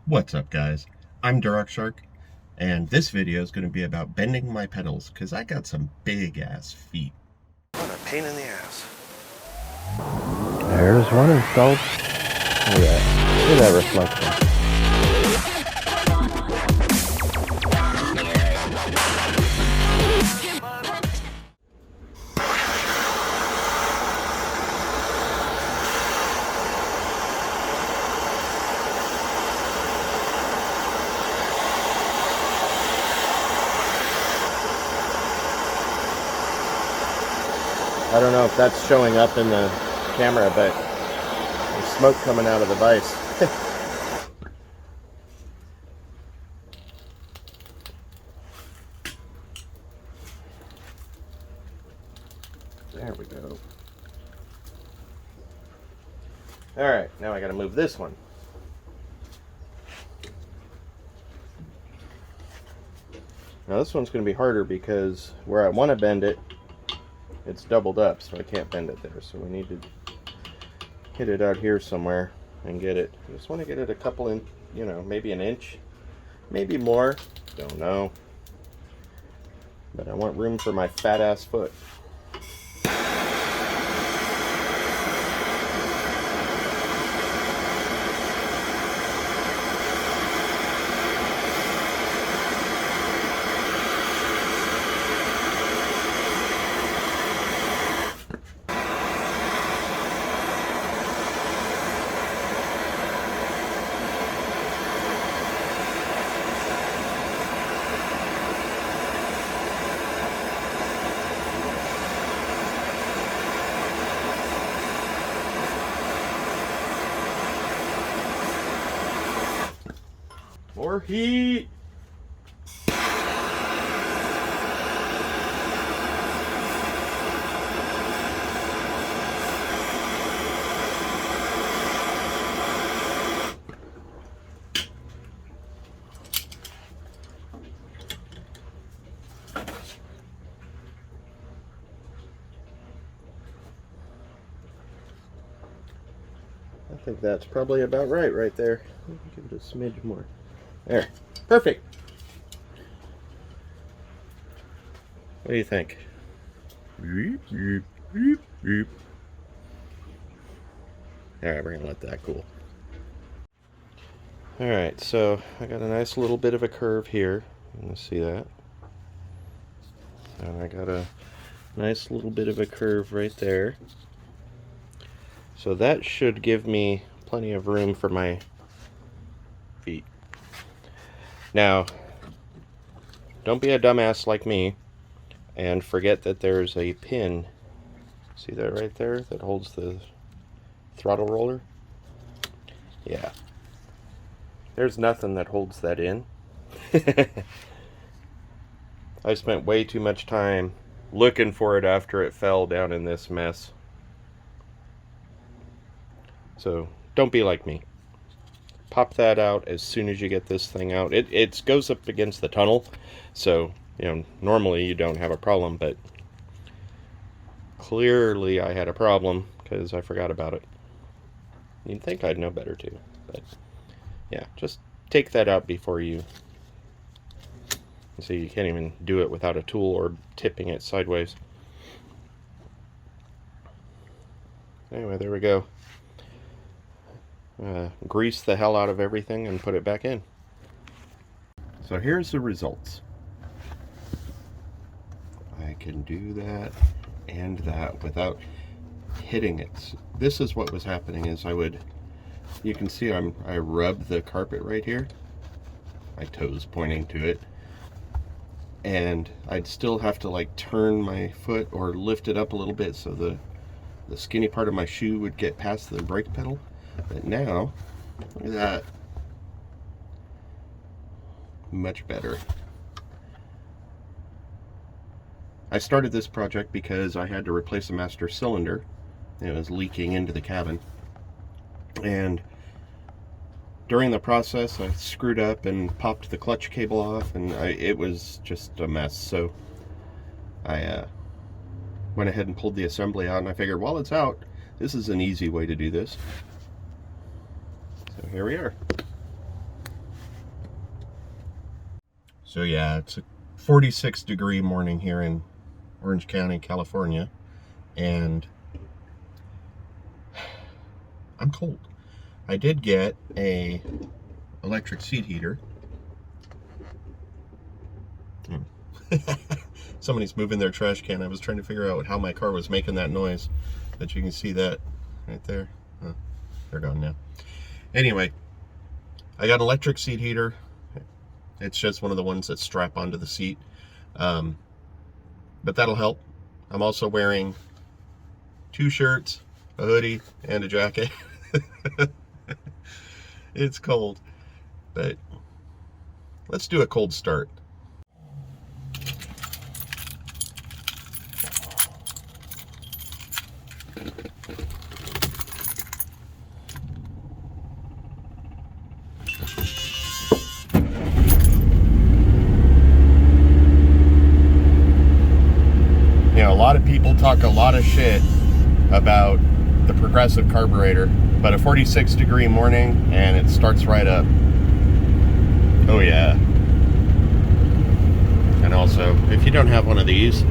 What's up, guys? I'm Durock Shark, and this video is going to be about bending my pedals because I got some big ass feet. What a pain in the ass. There's one installed. Look at that reflection. I don't know if that's showing up in the camera, but there's smoke coming out of the vise. There we go. Alright, now I gotta move this one. Now this one's gonna be harder because where I want to bend it, it's doubled up, so I can't bend it there. So we need to hit it out here somewhere and get it. I just want to get it a couple in, maybe an inch, maybe more, don't know. But I want room for my fat ass foot. More heat! I think that's probably about right there. Give it a smidge more. There. Perfect. What do you think? Alright, we're going to let that cool. Alright, so I got a nice little bit of a curve here. You can see that. And I got a nice little bit of a curve right there. So that should give me plenty of room for my feet. Now, don't be a dumbass like me and forget that there's a pin. See that right there that holds the throttle roller? Yeah. There's nothing that holds that in. I spent way too much time looking for it after it fell down in this mess. So, don't be like me. Pop that out as soon as you get this thing out. It goes up against the tunnel, so normally you don't have a problem, but clearly I had a problem because I forgot about it. You'd think I'd know better too, but yeah, just take that out before you. See, you can't even do it without a tool or tipping it sideways. Anyway, there we go. Grease the hell out of everything and put it back in. So here's the results. I can do that and that without hitting it. This is what was happening is you can see I rub the carpet right here. My toes pointing to it. And I'd still have to like turn my foot or lift it up a little bit so the skinny part of my shoe would get past the brake pedal. But now, look at that. Much better. I started this project because I had to replace a master cylinder. It was leaking into the cabin. And during the process, I screwed up and popped the clutch cable off, and it was just a mess. So I went ahead and pulled the assembly out, and I figured, while it's out, this is an easy way to do this. So here we are. So yeah, it's a 46-degree morning here in Orange County, California, and I'm cold. I did get a electric seat heater. Somebody's moving their trash can. I was trying to figure out how my car was making that noise, but you can see that right there. Oh, they're gone now. Anyway, I got an electric seat heater. It's just one of the ones that strap onto the seat, but that'll help. I'm also wearing 2 shirts, a hoodie, and a jacket. It's cold, but let's do a cold start. You know, a lot of people talk a lot of shit about the progressive carburetor, but a 46-degree morning and it starts right up. Oh yeah. And also, if you don't have one of these,